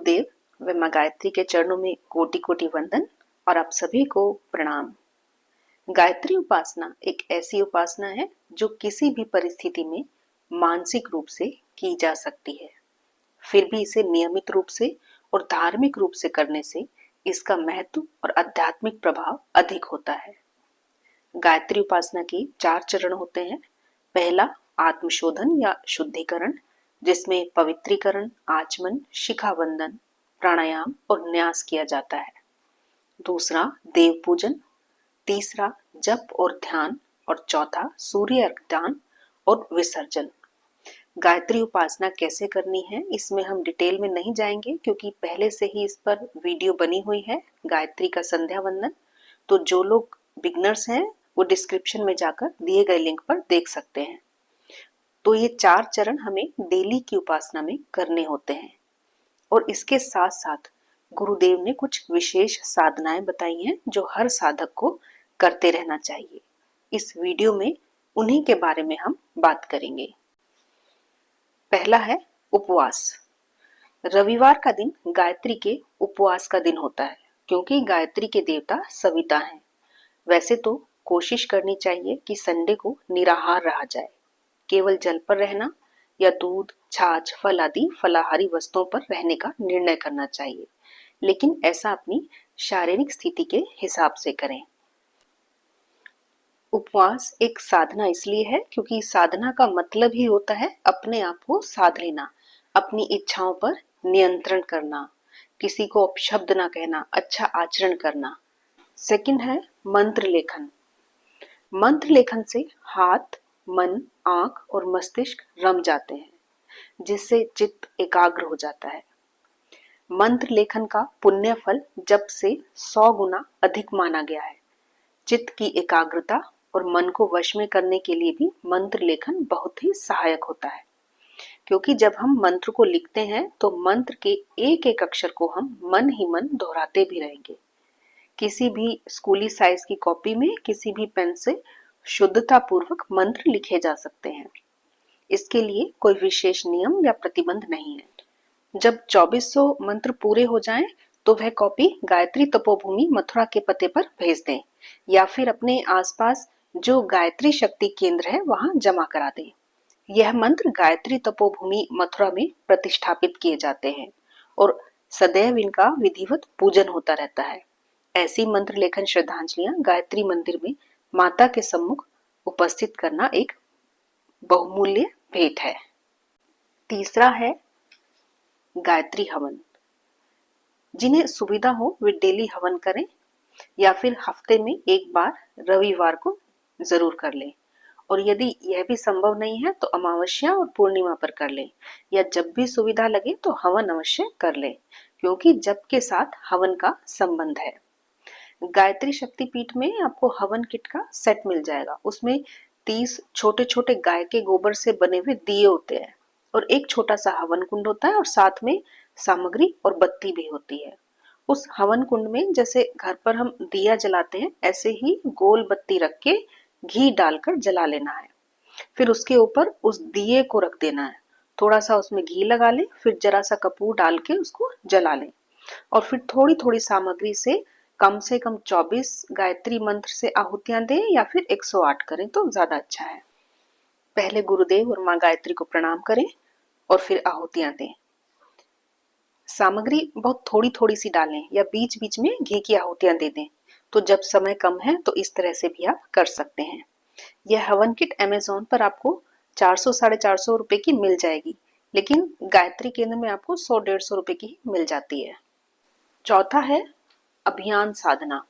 गुरुदेव व माँ गायत्री के चरणों में कोटि कोटि वंदन और आप सभी को प्रणाम। गायत्री उपासना एक ऐसी उपासना है जो किसी भी परिस्थिति में मानसिक रूप से की जा सकती है। फिर भी इसे नियमित रूप से और धार्मिक रूप से करने से इसका महत्व और आध्यात्मिक प्रभाव अधिक होता है। गायत्री उपासना के 4 चरण होते हैं। पहला आत्मशोधन या शुद्धिकरण, जिसमें पवित्रीकरण, आचमन, शिखावंदन, प्राणायाम और न्यास किया जाता है। दूसरा देव पूजन, तीसरा जप और ध्यान और चौथा सूर्य अर्घदान और विसर्जन। गायत्री उपासना कैसे करनी है इसमें हम डिटेल में नहीं जाएंगे क्योंकि पहले से ही इस पर वीडियो बनी हुई है, गायत्री का संध्या वंदन। तो जो लोग बिगनर्स हैं वो डिस्क्रिप्शन में जाकर दिए गए लिंक पर देख सकते हैं। तो ये 4 चरण हमें डेली की उपासना में करने होते हैं और इसके साथ साथ गुरुदेव ने कुछ विशेष साधनाएं बताई हैं जो हर साधक को करते रहना चाहिए। इस वीडियो में उन्हीं के बारे में हम बात करेंगे। पहला है उपवास। रविवार का दिन गायत्री के उपवास का दिन होता है क्योंकि गायत्री के देवता सविता हैं। वैसे तो कोशिश करनी चाहिए कि संडे को निराहार रहा जाए, केवल जल पर रहना या दूध, छाछ, फल आदि फलाहारी वस्तुओं पर रहने का निर्णय करना चाहिए, लेकिन ऐसा अपनी शारीरिक स्थिति के हिसाब से करें। उपवास एक साधना इसलिए है क्योंकि साधना का मतलब ही होता है अपने आप को साध लेना, अपनी इच्छाओं पर नियंत्रण करना, किसी को अपशब्द ना कहना, अच्छा आचरण करना। सेकंड है मंत्र लेखन। मंत्र लेखन से हाथ, मन, आंख और मस्तिष्क रम जाते हैं, जिससे चित्त एकाग्र हो जाता है। मंत्र लेखन का पुण्य फल जप से 100 गुना अधिक माना गया है। चित्त की एकाग्रता और मन को वश में करने के लिए भी मंत्र लेखन बहुत ही सहायक होता है, क्योंकि जब हम मंत्र को लिखते हैं तो मंत्र के एक एक अक्षर को हम मन ही मन दोहराते भी रहेंगे। किसी भी स्कूली साइज की कॉपी में किसी भी पेन से शुद्धता पूर्वक मंत्र लिखे जा सकते हैं। इसके लिए कोई विशेष नियम या प्रतिबंध नहीं है। जब 2400 मंत्र पूरे हो जाएं, तो वह कॉपी गायत्री तपोभूमि मथुरा के पते पर भेज दें या फिर अपने आसपास जो गायत्री शक्ति केंद्र है वहां जमा करा दें। यह मंत्र गायत्री तपोभूमि मथुरा में प्रतिष्ठापित किए जाते हैं और सदैव इनका विधिवत पूजन होता रहता है। ऐसी मंत्र लेखन श्रद्धांजलियां गायत्री मंदिर में माता के सम्मुख उपस्थित करना एक बहुमूल्य भेंट है। तीसरा है गायत्री हवन। जिन्हें सुविधा हो वे डेली हवन करें या फिर हफ्ते में एक बार रविवार को जरूर कर लें, और यदि यह भी संभव नहीं है तो अमावस्या और पूर्णिमा पर कर लें या जब भी सुविधा लगे तो हवन अवश्य कर लें, क्योंकि जप के साथ हवन का संबंध है। गायत्री शक्तिपीठ में आपको हवन किट का सेट मिल जाएगा। उसमें 30 छोटे छोटे गाय के गोबर से बने हुए दिए होते हैं और एक छोटा सा हवन कुंड होता है और साथ में सामग्री और बत्ती भी होती है। उस हवन कुंड में जैसे घर पर हम दिया जलाते हैं ऐसे ही गोल बत्ती रख के घी डालकर जला लेना है। फिर उसके ऊपर उस दिए को रख देना है, थोड़ा सा उसमें घी लगा लें, फिर जरा सा कपूर डाल के उसको जला लें और फिर थोड़ी थोड़ी सामग्री से कम 24 गायत्री मंत्र से आहुतियां दें या फिर 108 करें तो ज्यादा अच्छा है। पहले गुरुदेव और माँ गायत्री को प्रणाम करें और फिर आहुतियां दें। सामग्री बहुत थोड़ी थोड़ी सी डालें या बीच बीच में घी की आहुतियां दे दें। तो जब समय कम है तो इस तरह से भी आप कर सकते हैं। यह हवन किट अमेज़न पर आपको 400 450 रुपए की मिल जाएगी, लेकिन गायत्री केंद्र में आपको 100-150 रुपए की मिल जाती है। चौथा है अभियान साधना।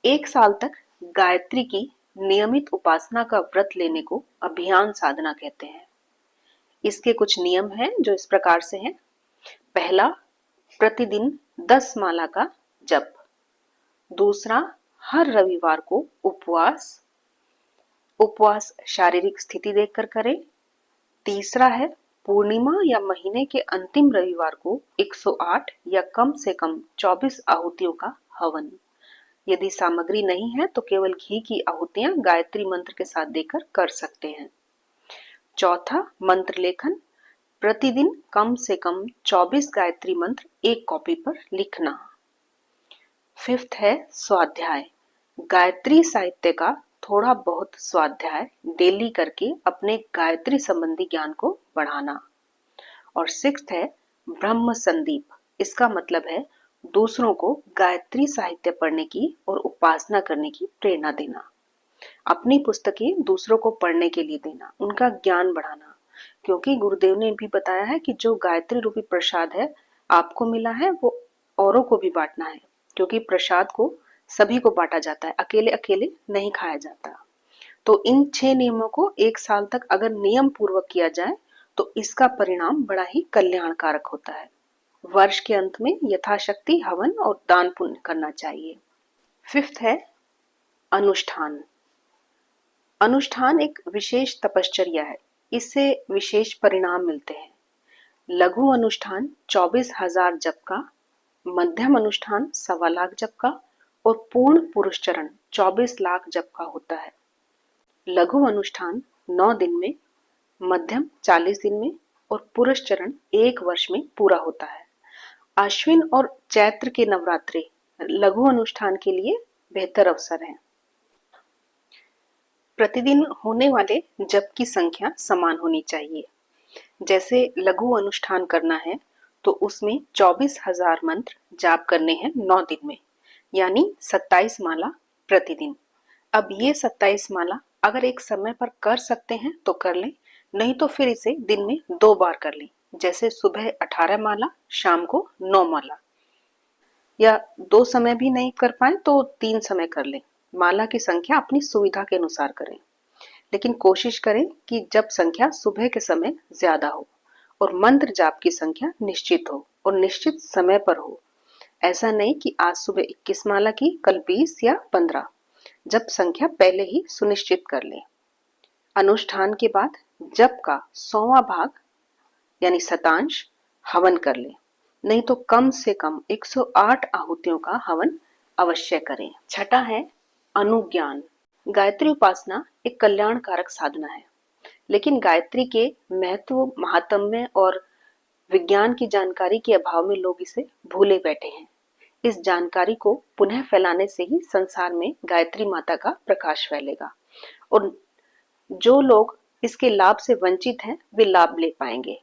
1 साल तक गायत्री की नियमित उपासना का व्रत लेने को अभियान साधना कहते हैं। इसके कुछ नियम हैं जो इस प्रकार से हैं। पहला, प्रतिदिन 10 माला का जप। दूसरा, हर रविवार को उपवास। उपवास शारीरिक स्थिति देखकर करें। तीसरा है पूर्णिमा या महीने के अंतिम रविवार को 108 या कम से कम 24 आहुतियों का हवन। यदि सामग्री नहीं है तो केवल घी की आहुतियां गायत्री मंत्र के साथ देकर कर सकते हैं। चौथा, मंत्र लेखन। प्रतिदिन कम से कम 24 गायत्री मंत्र एक कॉपी पर लिखना। फिफ्थ है स्वाध्याय। गायत्री साहित्य का थोड़ा बहुत स्वाध्याय डेली करके अपने गायत्री संबंधी ज्ञान को बढ़ाना। और सिक्स्थ है ब्रह्म संदीप। इसका मतलब है दूसरों को गायत्री साहित्य पढ़ने की और उपासना करने की प्रेरणा देना। अपनी पुस्तकें दूसरों को पढ़ने के लिए देना, उनका ज्ञान बढ़ाना, क्योंकि गुरुदेव ने भी बताया है कि जो गायत्री रूपी प्रसाद है आपको मिला है वो औरों को भी बांटना है, क्योंकि प्रसाद को सभी को बांटा जाता है, अकेले अकेले नहीं खाया जाता। तो इन 6 नियमों को 1 साल तक अगर नियम पूर्वक किया जाए तो इसका परिणाम बड़ा ही कल्याणकारक होता है। वर्ष के अंत में यथाशक्ति हवन और दान पुण्य करना चाहिए। फिफ्थ है अनुष्ठान। अनुष्ठान एक विशेष तपश्चर्या है, इससे विशेष परिणाम मिलते हैं। लघु अनुष्ठान 24,000 जप का, मध्यम अनुष्ठान 1.25 लाख जप का और पूर्ण पुरुष चरण 24 लाख जप का होता है। लघु अनुष्ठान 9 दिन में, मध्यम 40 दिन में और पुरुष चरण 1 वर्ष में पूरा होता है। आश्विन और चैत्र के नवरात्रि लघु अनुष्ठान के लिए बेहतर अवसर है। प्रतिदिन होने वाले जप की संख्या समान होनी चाहिए। जैसे लघु अनुष्ठान करना है तो उसमें 24,000 मंत्र जाप करने हैं 9 दिन में, यानी 27 माला प्रतिदिन। अब ये 27 माला अगर एक समय पर कर सकते हैं तो कर लें, नहीं तो फिर इसे दिन में 2 बार कर लें। जैसे सुबह 18 माला, शाम को 9 माला, या 2 समय भी नहीं कर पाए तो 3 समय कर लें। माला की संख्या अपनी सुविधा के अनुसार करें, लेकिन कोशिश करें कि जप संख्या सुबह के समय ज्यादा हो और मंत्र जाप की संख्या निश्चित हो और निश्चित समय पर हो। ऐसा नहीं कि आज सुबह 21 माला की, कल 20 या 15। जप संख्या पहले ही सुनिश्चित कर लें। अनुष्ठान के बाद जप का 100वां भाग यानी शतांश हवन कर लें, नहीं तो कम से कम 108 आहुतियों का हवन अवश्य करें। छठा है अनुज्ञान। गायत्री उपासना एक कल्याणकारक साधना है, लेकिन गायत्री के महत्व, महात्म्य और विज्ञान की जानकारी के अभाव में लोग इसे भूले बैठे हैं। इस जानकारी को पुनः फैलाने से ही संसार में गायत्री माता का प्रकाश फैलेगा और जो लोग इसके लाभ से वंचित हैं वे लाभ ले पाएंगे।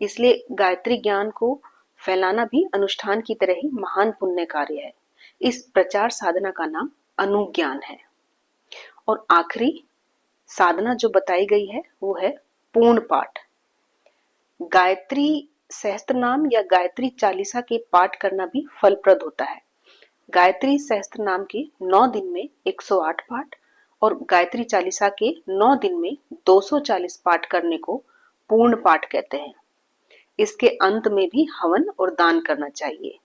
इसलिए गायत्री ज्ञान को फैलाना भी अनुष्ठान की तरह ही महान पुण्य कार्य है। इस प्रचार साधना का नाम अनुज्ञान है। और आखिरी साधना जो बताई गई है वो है पूर्ण पाठ। गायत्री सहस्त्र नाम या गायत्री चालीसा के पाठ करना भी फलप्रद होता है। गायत्री सहस्त्र नाम के 9 दिन में 108 पाठ और गायत्री चालीसा के 9 दिन में 240 पाठ करने को पूर्ण पाठ कहते हैं। इसके अंत में भी हवन और दान करना चाहिए।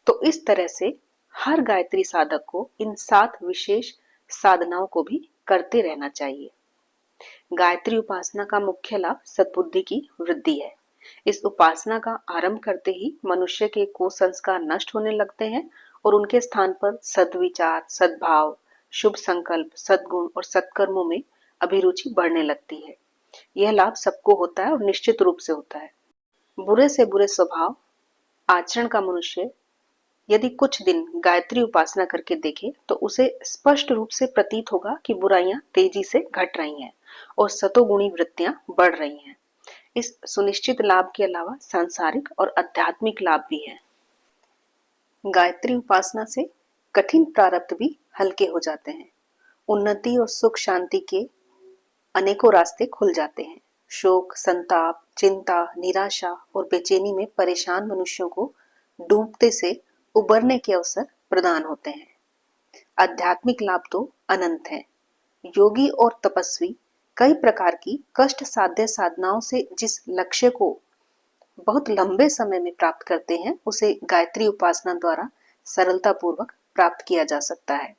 तो इस तरह से हर गायत्री साधक को इन 7 विशेष साधनाओं को भी करते रहना चाहिए। गायत्री उपासना का मुख्य लाभ सद्बुद्धि की वृद्धि है। इस उपासना का आरंभ करते ही मनुष्य के कुसंस्कार नष्ट होने लगते हैं और उनके स्थान पर सद्विचार, सद्भाव, शुभ संकल्प, सद्गुण और सत्कर्मों में अभिरुचि बढ़ने लगती है। यह लाभ सबको होता है और निश्चित रूप से होता है। बुरे से बुरे स्वभाव आचरण का मनुष्य यदि कुछ दिन गायत्री उपासना करके देखे तो उसे स्पष्ट रूप से प्रतीत होगा कि बुराइयां तेजी से घट रही हैं और सतोगुणी वृत्तियां बढ़ रही हैं। इस सुनिश्चित लाभ के अलावा सांसारिक और आध्यात्मिक लाभ भी हैं। गायत्री उपासना से कठिन प्रारब्ध भी हल्के हो जाते हैं। उन्नति और सुख शांति के अनेकों रास्ते खुल जाते हैं। शोक, संताप, चिंता, निराशा और बेचैनी में परेशान मनुष्यों को डूबते से उबरने के अवसर प्रदान होते हैं। आध्यात्मिक लाभ तो अनंत हैं। योगी और तपस्वी कई प्रकार की कष्ट साध्य साधनाओं से जिस लक्ष्य को बहुत लंबे समय में प्राप्त करते हैं उसे गायत्री उपासना द्वारा सरलता पूर्वक प्राप्त किया जा सकता है।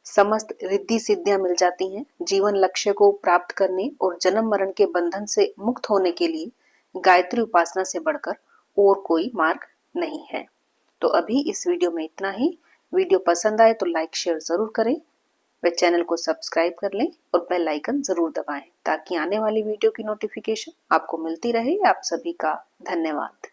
समस्त रिद्धि सिद्धियां मिल जाती हैं। जीवन लक्ष्य को प्राप्त करने और जन्म मरण के बंधन से मुक्त होने के लिए गायत्री उपासना से बढ़कर और कोई मार्ग नहीं है। तो अभी इस वीडियो में इतना ही। वीडियो पसंद आए तो लाइक शेयर जरूर करें। वह चैनल को सब्सक्राइब कर लें और बेल आइकन जरूर दबाएं ताकि आने वाली वीडियो की नोटिफिकेशन आपको मिलती रहे। आप सभी का धन्यवाद।